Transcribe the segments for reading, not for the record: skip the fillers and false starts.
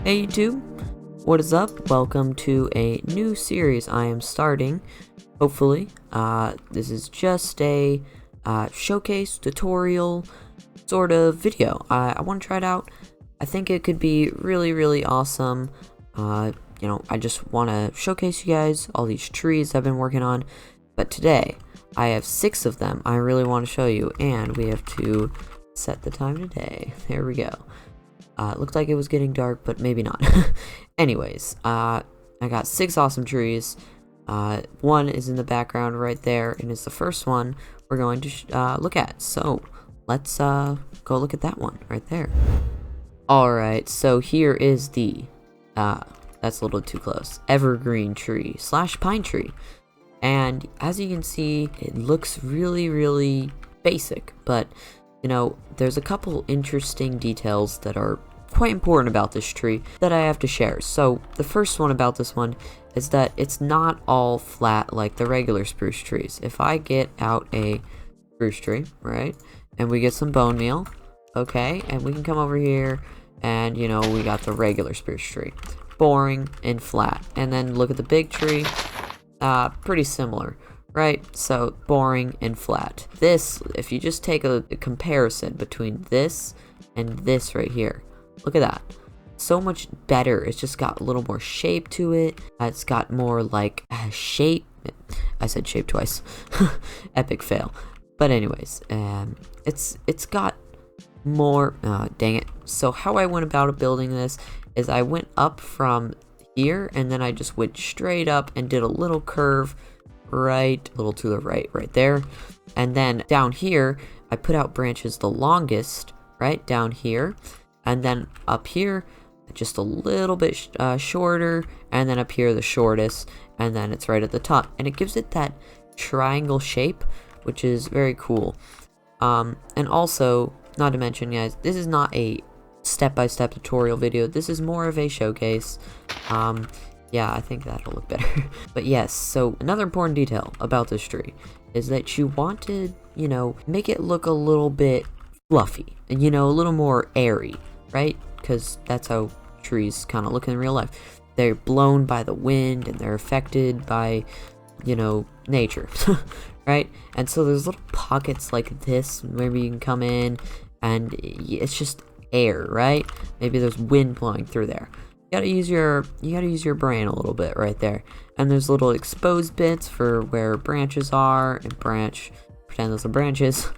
Hey YouTube, what is up? Welcome to a new series I am starting. Hopefully, this is just a showcase tutorial sort of video. I want to try it out. I think it could be really awesome. I just want to showcase you guys all these trees I've been working on. But today, I have 6 of them I really want to show you, and we have to set the time today. There we go. It looked like it was getting dark, but maybe not. Anyways, I got 6 awesome trees. One is in the background right there, and it's the first one we're going to look at. So, let's go look at that one right there. Alright, so here is the, that's a little too close, Evergreen tree / pine tree. And as you can see, it looks really basic, but you know, there's a couple interesting details that are quite important about this tree that I have to share. So the first one about this one is that it's not all flat like the regular spruce trees. If I get out a spruce tree, right, and we get some bone meal, okay, and we can come over here and, you know, we got the regular spruce tree. Boring and flat. And then look at the big tree, pretty similar. Right, so boring and flat. This, if you just take a comparison between this and this right here, look at that. So much better. It's just got a little more shape to it. It's got more like shape. I said shape twice. Epic fail. But anyways, it's got more. Dang it. So how I went about building this is I went up from here, and then I just went straight up and did a little curve. Right, a little to the right there, and then down here I put out branches the longest right down here, and then up here just a little bit shorter, and then up here the shortest, and then it's right at the top, and it gives it that triangle shape, which is very cool. And also, not to mention, guys, this is not a step-by-step tutorial video. This is more of a showcase. Yeah, I think that'll look better. But yes, so another important detail about this tree is that you want to, you know, make it look a little bit fluffy and, you know, a little more airy, right? Because that's how trees kind of look in real life. They're blown by the wind and they're affected by, you know, nature, right? And so there's little pockets like this, maybe you can come in and it's just air, right? Maybe there's wind blowing through there. You gotta use your brain a little bit right there. And there's little exposed bits for where branches are, and pretend those are branches.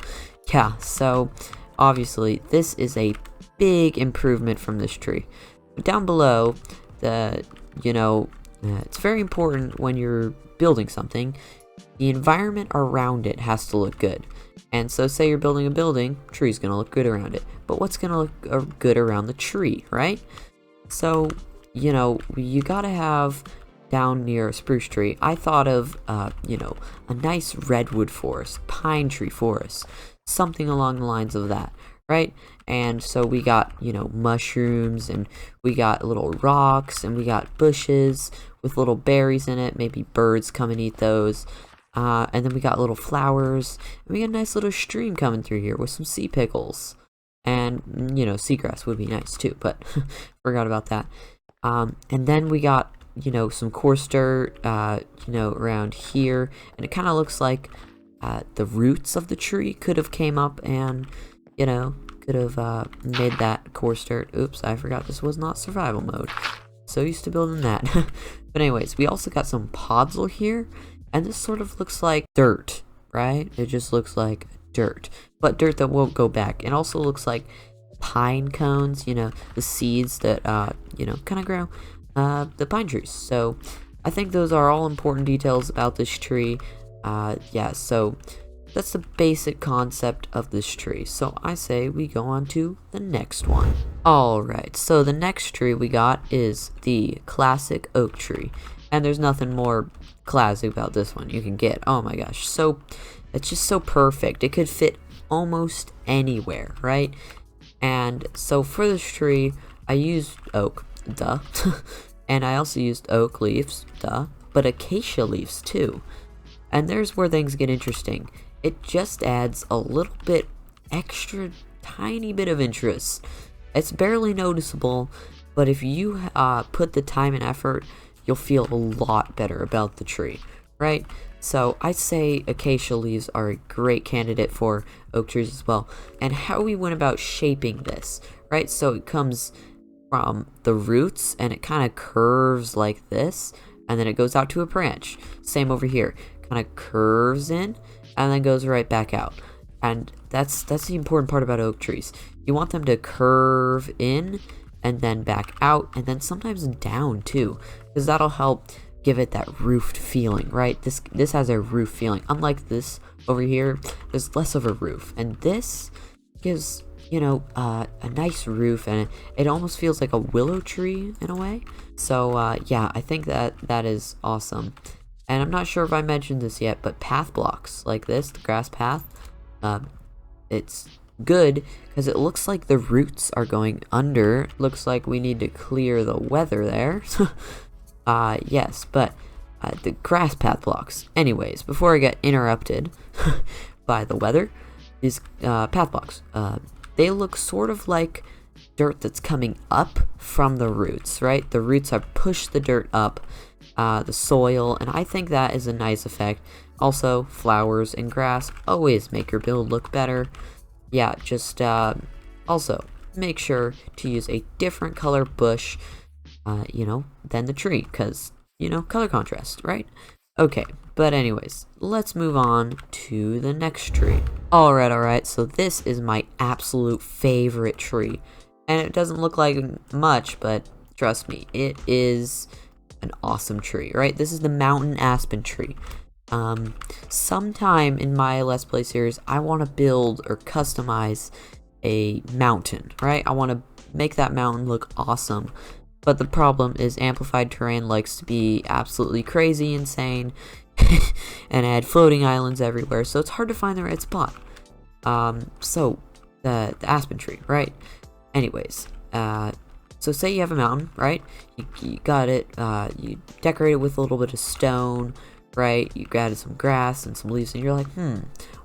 Yeah, so obviously this is a big improvement from this tree. But down below, it's very important when you're building something, the environment around it has to look good. And so say you're building a building, tree's gonna look good around it. But what's gonna look good around the tree, right? So, you know, you gotta have down near a spruce tree, I thought of, a nice redwood forest, pine tree forest, something along the lines of that, right? And so we got, you know, mushrooms, and we got little rocks, and we got bushes with little berries in it, maybe birds come and eat those, and then we got little flowers, and we got a nice little stream coming through here with some sea pickles. And, you know, seagrass would be nice too, but forgot about that. And then we got, you know, some coarse dirt, around here. And it kind of looks like the roots of the tree could have came up and, you know, could have made that coarse dirt. Oops, I forgot this was not survival mode. So used to building that. But anyways, we also got some podzol here. And this sort of looks like dirt, right? It just looks like dirt, but dirt that won't go back. It also looks like pine cones, you know, the seeds that kind of grow the pine trees. So I think those are all important details about this tree. Yeah, so that's the basic concept of this tree. So I say we go on to the next one. Alright, so the next tree we got is the classic oak tree, and there's nothing more classic about this one you can get. Oh my gosh, so it's just so perfect. It could fit almost anywhere, right? And so for this tree, I used oak, duh. And I also used oak leaves, duh. But acacia leaves too. And there's where things get interesting. It just adds a little bit extra, tiny bit of interest. It's barely noticeable, but if you put the time and effort, you'll feel a lot better about the tree, right? So I'd say acacia leaves are a great candidate for oak trees as well. And how we went about shaping this, right? So it comes from the roots and it kind of curves like this, and then it goes out to a branch. Same over here, kind of curves in and then goes right back out. And that's the important part about oak trees. You want them to curve in and then back out, and then sometimes down too, because that'll help give it that roofed feeling, right? This has a roof feeling. Unlike this over here, there's less of a roof, and this gives, you know, a nice roof, and it almost feels like a willow tree in a way. So yeah, I think that is awesome. And I'm not sure if I mentioned this yet, but path blocks like this, the grass path, it's good because it looks like the roots are going under. Looks like we need to clear the weather there. Yes, but the grass path blocks. Anyways, before I get interrupted by the weather, these path blocks, they look sort of like dirt that's coming up from the roots, right? The roots have pushed the dirt up, the soil, and I think that is a nice effect. Also, flowers and grass always make your build look better. Yeah, just also make sure to use a different color bush, you know, than the tree, because, you know, color contrast, right? Okay, but anyways, let's move on to the next tree. Alright, so this is my absolute favorite tree, and it doesn't look like much, but trust me, it is an awesome tree, right? This is the mountain aspen tree. Sometime in my Let's Play series, I want to build or customize a mountain, right? I want to make that mountain look awesome. But the problem is amplified terrain likes to be absolutely crazy, insane, and add floating islands everywhere, so it's hard to find the right spot. So, the aspen tree, right? Anyways, so say you have a mountain, right? You got it, you decorate it with a little bit of stone, right? You added some grass and some leaves, and you're like,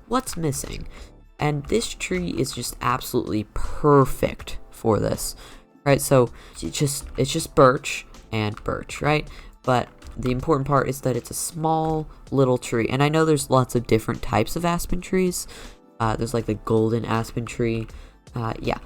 what's missing? And this tree is just absolutely perfect for this. Right, so it's just birch and birch, right? But the important part is that it's a small little tree, and I know there's lots of different types of aspen trees. There's like the golden aspen tree, yeah.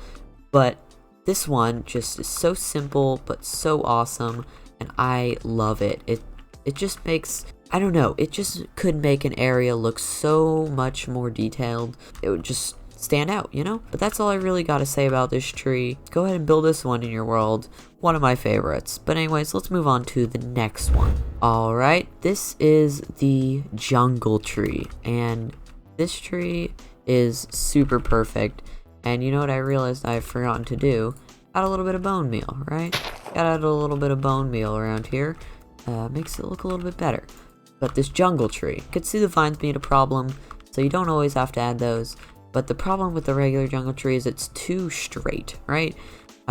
But this one just is so simple but so awesome, and I love it. It just makes, I don't know, it just could make an area look so much more detailed. It would just stand out, you know? But that's all I really got to say about this tree. Go ahead and build this one in your world. One of my favorites. But anyways, let's move on to the next one. Alright, this is the jungle tree. And this tree is super perfect. And you know what I realized I've forgotten to do? Add a little bit of bone meal, right? Gotta add a little bit of bone meal around here. Makes it look a little bit better. But this jungle tree, you can see the vines being a problem, so you don't always have to add those. But the problem with the regular jungle tree is it's too straight, right?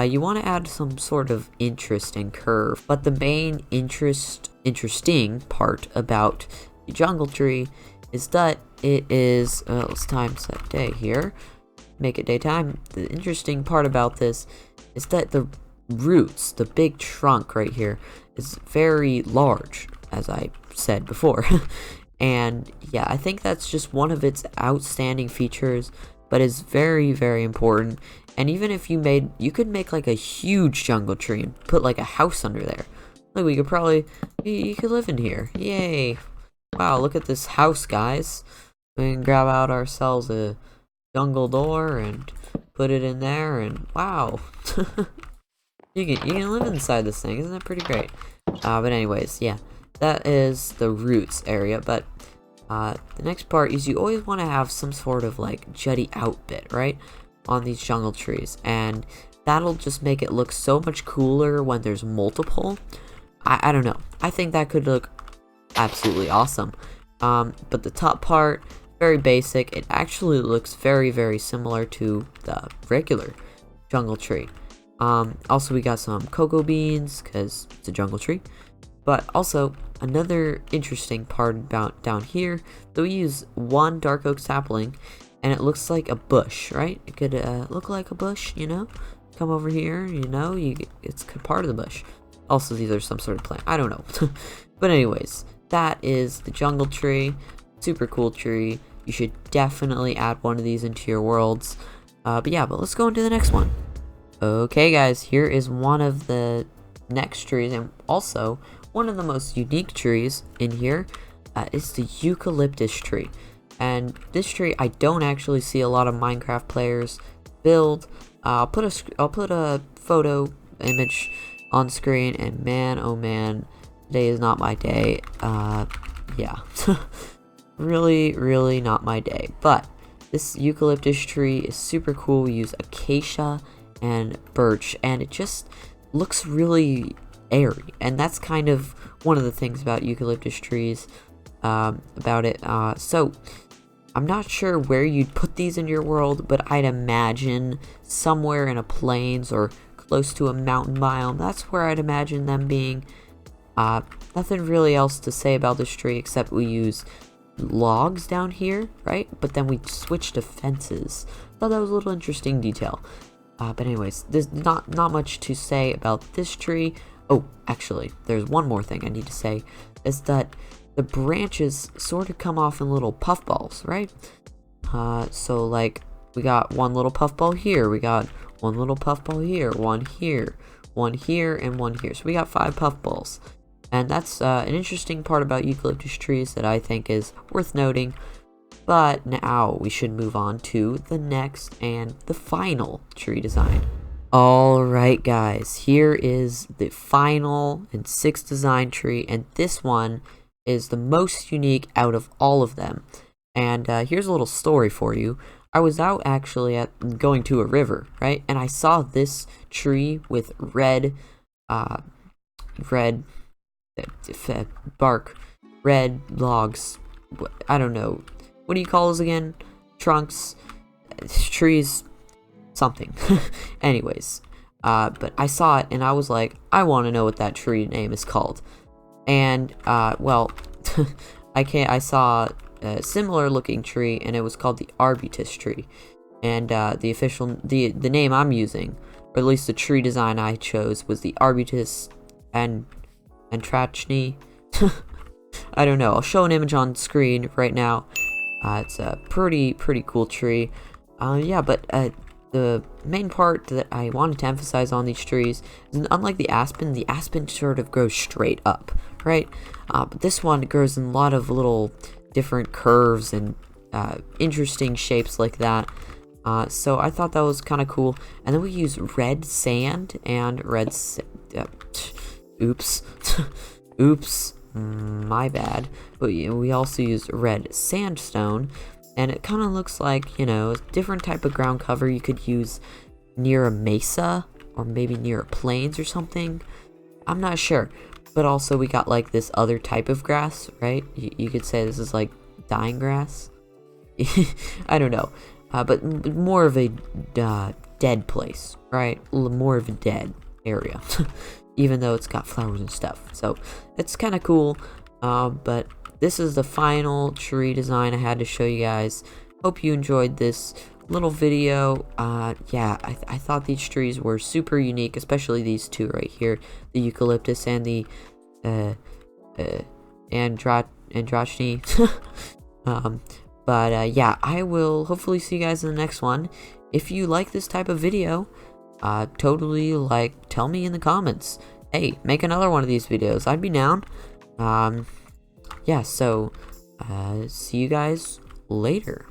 You want to add some sort of interesting curve. But the main interesting part about the jungle tree is that it is, let's time set day here. Make it daytime. The interesting part about this is that the roots, the big trunk right here, is very large, as I said before. And yeah, I think that's just one of its outstanding features, but is very, very important. And even if you could make like a huge jungle tree and put like a house under there. Like we could probably, you could live in here. Yay. Wow, look at this house, guys. We can grab out ourselves a jungle door and put it in there, and wow. You can live inside this thing. Isn't that pretty great? But anyways, yeah. That is the roots area, but the next part is you always want to have some sort of like jutty out bit, right, on these jungle trees, and that'll just make it look so much cooler when there's multiple. I don't know. I think that could look absolutely awesome. But the top part, very basic. It actually looks very, very similar to the regular jungle tree. Also, we got some cocoa beans because it's a jungle tree. But also, another interesting part about down here, that we use one dark oak sapling, and it looks like a bush, right? It could look like a bush, you know? come over here, you know, it's part of the bush. Also, these are some sort of plant. I don't know. But anyways, that is the jungle tree. Super cool tree. You should definitely add one of these into your worlds. But let's go into the next one. Okay, guys, here is one of the next trees, and also one of the most unique trees in here is the eucalyptus tree. And this tree, I don't actually see a lot of Minecraft players build. I'll put a photo image on screen, and man, oh man, today is not my day. Yeah, really not my day. But this eucalyptus tree is super cool. We use acacia and birch, and it just looks really airy, and that's kind of one of the things about eucalyptus trees. So I'm not sure where you'd put these in your world, but I'd imagine somewhere in a plains or close to a mountain biome. That's where I'd imagine them being. Nothing really else to say about this tree except we use logs down here, right? But then we switch to fences. Thought that was a little interesting detail. But anyways, there's not much to say about this tree. Oh, actually, there's one more thing I need to say, is that the branches sort of come off in little puffballs, right? So like, we got one little puffball here, we got one little puffball here, one here, and one here. So we got 5 puffballs. And that's an interesting part about eucalyptus trees that I think is worth noting. But now we should move on to the next and the final tree design. Alright guys, here is the final and 6th design tree, and this one is the most unique out of all of them. And here's a little story for you. I was out actually going to a river, right? And I saw this tree with red bark, red logs, I don't know. What do you call those again? Trunks, trees, something. Anyways, but I saw it and I was like, I want to know what that tree name is called. And well, I saw a similar looking tree, and it was called the Arbutus tree. And the name I'm using, or at least the tree design I chose, was the Arbutus and Trachny. I don't know. I'll show an image on screen right now. It's a pretty cool tree. But the main part that I wanted to emphasize on these trees is, unlike the aspen sort of grows straight up, right? But this one grows in a lot of little different curves and interesting shapes like that. So I thought that was kind of cool. And then we use red sand and oops, my bad. But we also use red sandstone, and it kind of looks like, you know, a different type of ground cover you could use near a mesa or maybe near a plains or something. I'm not sure. But also we got like this other type of grass, right? You could say this is like dying grass. I don't know. But more of a dead place, right? More of a dead area. Even though it's got flowers and stuff. So it's kind of cool. But this is the final tree design I had to show you guys. Hope you enjoyed this little video. I thought these trees were super unique, especially these two right here, the eucalyptus and the Andrachny. I will hopefully see you guys in the next one. If you like this type of video, totally tell me in the comments, hey, make another one of these videos. I'd be down. See you guys later.